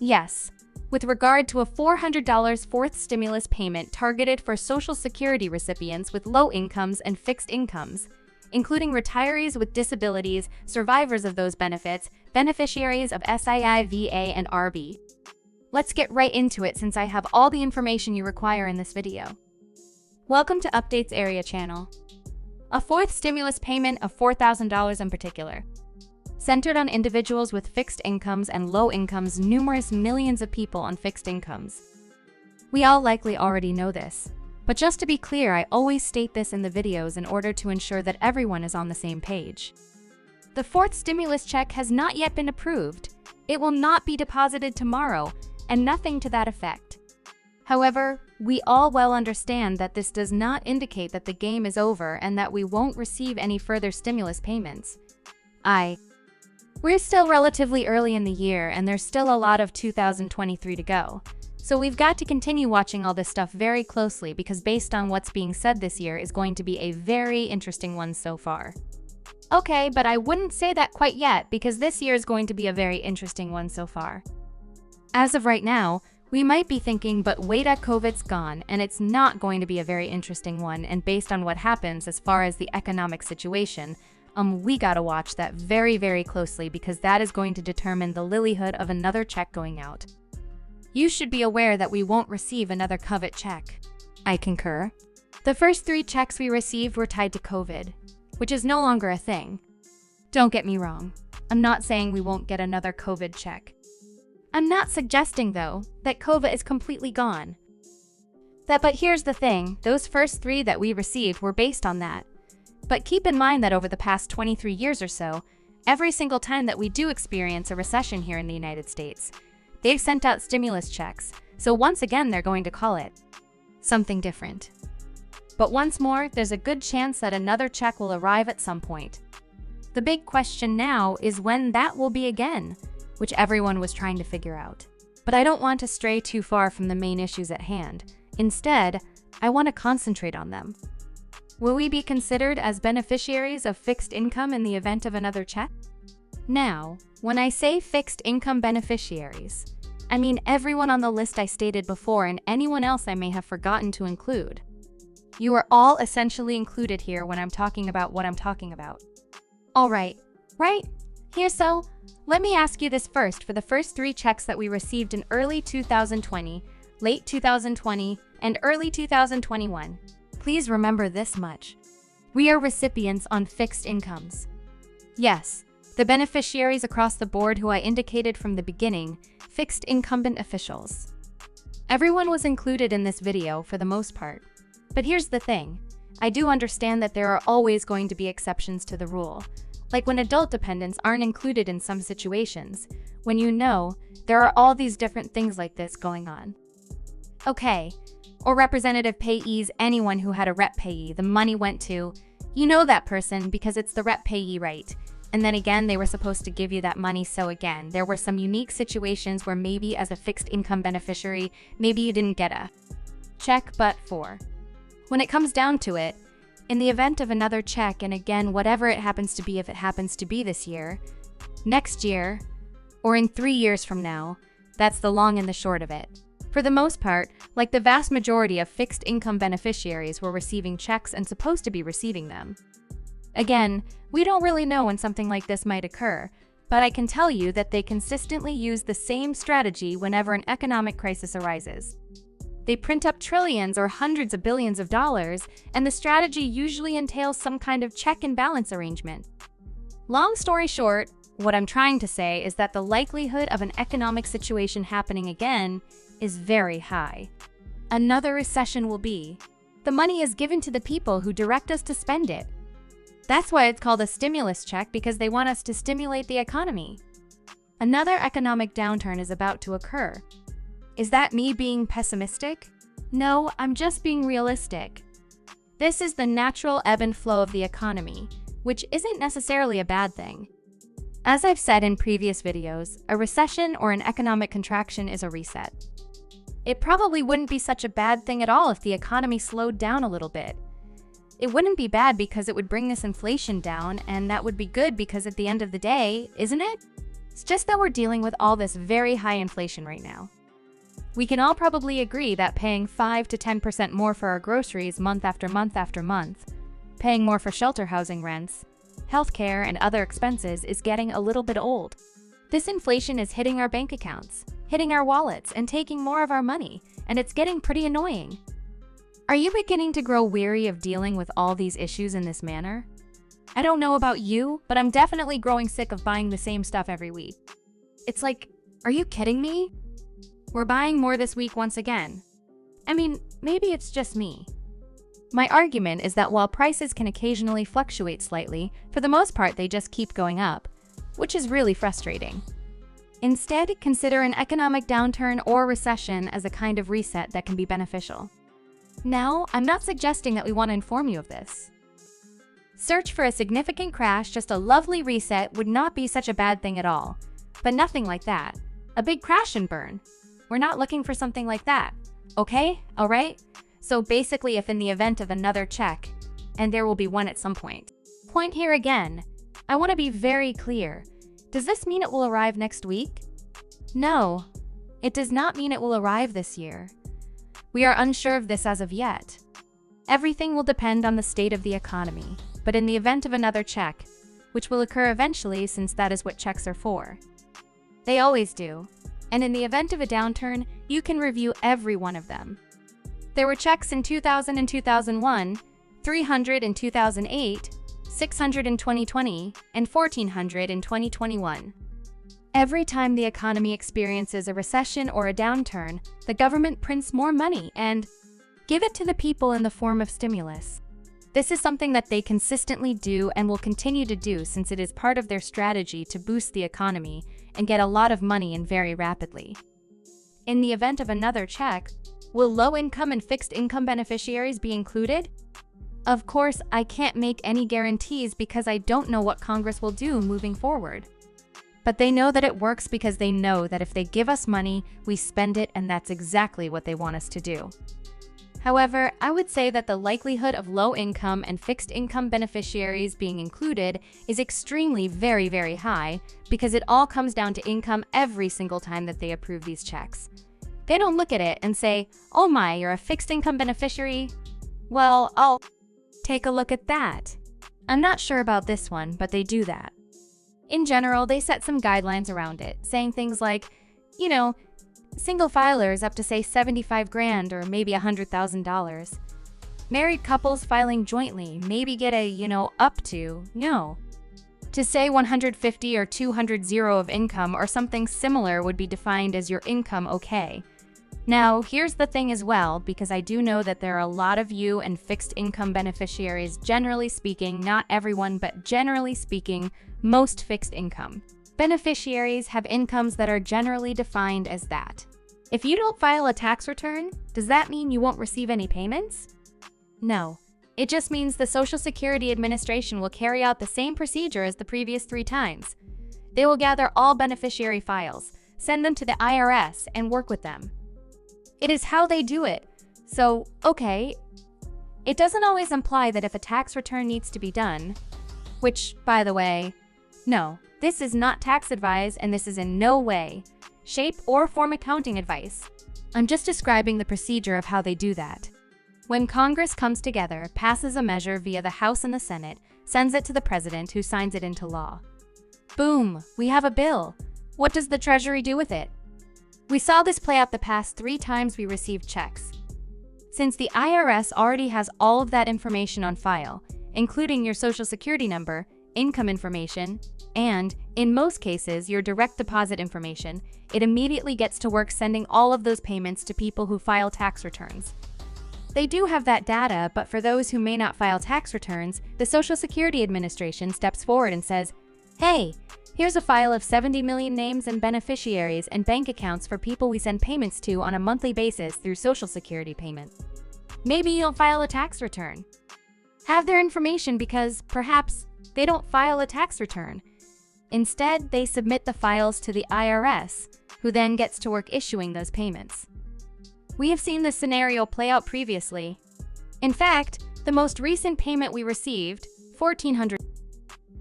Yes, with regard to a $400 fourth stimulus payment targeted for Social Security recipients with low incomes and fixed incomes, including retirees with disabilities, survivors of those benefits, beneficiaries of SSI, VA, and RB. Let's get right into it since I have all the information you require in this video. Welcome to Updates Area Channel. A fourth stimulus payment of $4,000 in particular, centered on individuals with fixed incomes and low incomes, numerous millions of people on fixed incomes. We all likely already know this, but just to be clear, I always state this in the videos in order to ensure that everyone is on the same page. The fourth stimulus check has not yet been approved. It will not be deposited tomorrow, and nothing to that effect. However, we all well understand that this does not indicate that the game is over and that we won't receive any further stimulus payments. We're still relatively early in the year and there's still a lot of 2023 to go. So we've got to continue watching all this stuff very closely because based on what's being said, this year is going to be a very interesting one so far. Okay, but I wouldn't say that quite yet because this year is going to be a very interesting one so far. As of right now, we might be thinking, but wait, COVID's gone and it's not going to be a very interesting one, and based on what happens as far as the economic situation, we gotta watch that very, very closely because that is going to determine the likelihoood of another check going out. You should be aware that we won't receive another COVID check. I concur. The first 3 checks we received were tied to COVID, which is no longer a thing. Don't get me wrong. I'm not saying we won't get another COVID check. I'm not suggesting, though, that COVID is completely gone. But here's the thing, those first 3 that we received were based on that. But keep in mind that over the past 23 years or so, every single time that we do experience a recession here in the United States, they've sent out stimulus checks, so once again they're going to call it something different. But once more, there's a good chance that another check will arrive at some point. The big question now is when that will be again, which everyone was trying to figure out. But I don't want to stray too far from the main issues at hand. Instead, I want to concentrate on them. Will we be considered as beneficiaries of fixed income in the event of another check? Now, when I say fixed income beneficiaries, I mean everyone on the list I stated before and anyone else I may have forgotten to include. You are all essentially included here when I'm talking about what I'm talking about. Alright, right? So, let me ask you this first. For the first 3 checks that we received in early 2020, late 2020, and early 2021, please remember this much. We are recipients on fixed incomes. Yes, the beneficiaries across the board who I indicated from the beginning, fixed incumbent officials. Everyone was included in this video for the most part. But here's the thing, I do understand that there are always going to be exceptions to the rule. Like when adult dependents aren't included in some situations, when there are all these different things like this going on. Okay, or representative payees, anyone who had a rep payee, the money went to, that person because it's the rep payee, right? And then again, they were supposed to give you that money, so again, there were some unique situations where maybe as a fixed income beneficiary, maybe you didn't get a check, but when it comes down to it, in the event of another check, and again, whatever it happens to be, if it happens to be this year, next year, or in 3 years from now, that's the long and the short of it. For the most part, like the vast majority of fixed income beneficiaries were receiving checks and supposed to be receiving them. Again, we don't really know when something like this might occur, but I can tell you that they consistently use the same strategy whenever an economic crisis arises. They print up trillions or hundreds of billions of dollars, and the strategy usually entails some kind of check and balance arrangement. Long story short, what I'm trying to say is that the likelihood of an economic situation happening again is very high. Another recession will be. The money is given to the people who direct us to spend it. That's why it's called a stimulus check, because they want us to stimulate the economy. Another economic downturn is about to occur. Is that me being pessimistic? No, I'm just being realistic. This is the natural ebb and flow of the economy, which isn't necessarily a bad thing. As I've said in previous videos, a recession or an economic contraction is a reset. It probably wouldn't be such a bad thing at all if the economy slowed down a little bit. It wouldn't be bad because it would bring this inflation down, and that would be good because at the end of the day, isn't it? It's just that we're dealing with all this very high inflation right now. We can all probably agree that paying 5 to 10% more for our groceries month after month after month, paying more for shelter housing rents, healthcare, and other expenses is getting a little bit old. This inflation is hitting our bank accounts, hitting our wallets, and taking more of our money, and it's getting pretty annoying. Are you beginning to grow weary of dealing with all these issues in this manner? I don't know about you, but I'm definitely growing sick of buying the same stuff every week. It's like, are you kidding me? We're buying more this week once again. I mean, maybe it's just me. My argument is that while prices can occasionally fluctuate slightly, for the most part they just keep going up, which is really frustrating. Instead, consider an economic downturn or recession as a kind of reset that can be beneficial. Now, I'm not suggesting that we want to inform you of this. Search for a significant crash, just a lovely reset would not be such a bad thing at all. But nothing like that. A big crash and burn. We're not looking for something like that. Okay? Alright? So basically, if in the event of another check, and there will be one at some point. Point here again. I want to be very clear. Does this mean it will arrive next week? No. It does not mean it will arrive this year. We are unsure of this as of yet. Everything will depend on the state of the economy, but in the event of another check, which will occur eventually since that is what checks are for. They always do. And in the event of a downturn, you can review every one of them. There were checks in 2000 and 2001, 300 in 2008, 600 in 2020, and 1400 in 2021. Every time the economy experiences a recession or a downturn, the government prints more money and give it to the people in the form of stimulus. This is something that they consistently do and will continue to do since it is part of their strategy to boost the economy and get a lot of money in very rapidly. In the event of another check, will low-income and fixed-income beneficiaries be included? Of course, I can't make any guarantees because I don't know what Congress will do moving forward. But they know that it works because they know that if they give us money, we spend it, and that's exactly what they want us to do. However, I would say that the likelihood of low-income and fixed-income beneficiaries being included is extremely very, very high because it all comes down to income every single time that they approve these checks. They don't look at it and say, "Oh my, you're a fixed-income beneficiary? Well, I'll take a look at that." I'm not sure about this one, but they do that. In general, they set some guidelines around it, saying things like, single filers up to say 75 grand or maybe $100,000. Married couples filing jointly maybe get a, up to, To say 150 or 200 of income or something similar would be defined as your income okay. Now, here's the thing as well, because I do know that there are a lot of you and fixed income beneficiaries, generally speaking, not everyone, but generally speaking, most fixed income beneficiaries have incomes that are generally defined as that. If you don't file a tax return, does that mean you won't receive any payments? No. It just means the Social Security Administration will carry out the same procedure as the previous 3 times. They will gather all beneficiary files, send them to the IRS, and work with them. It is how they do it. So, okay, it doesn't always imply that if a tax return needs to be done, which, by the way, no, this is not tax advice, and this is in no way, shape, or form accounting advice. I'm just describing the procedure of how they do that. When Congress comes together, passes a measure via the House and the Senate, sends it to the President, who signs it into law. Boom, we have a bill. What does the Treasury do with it? We saw this play out the past 3 times we received checks. Since the IRS already has all of that information on file, including your Social Security number, income information, and, in most cases, your direct deposit information, it immediately gets to work sending all of those payments to people who file tax returns. They do have that data, but for those who may not file tax returns, the Social Security Administration steps forward and says, "Hey, here's a file of 70 million names and beneficiaries and bank accounts for people we send payments to on a monthly basis through Social Security payment. Maybe you'll file a tax return." Have their information because, perhaps, they don't file a tax return. Instead, they submit the files to the IRS, who then gets to work issuing those payments. We have seen this scenario play out previously. In fact, the most recent payment we received, $1,400,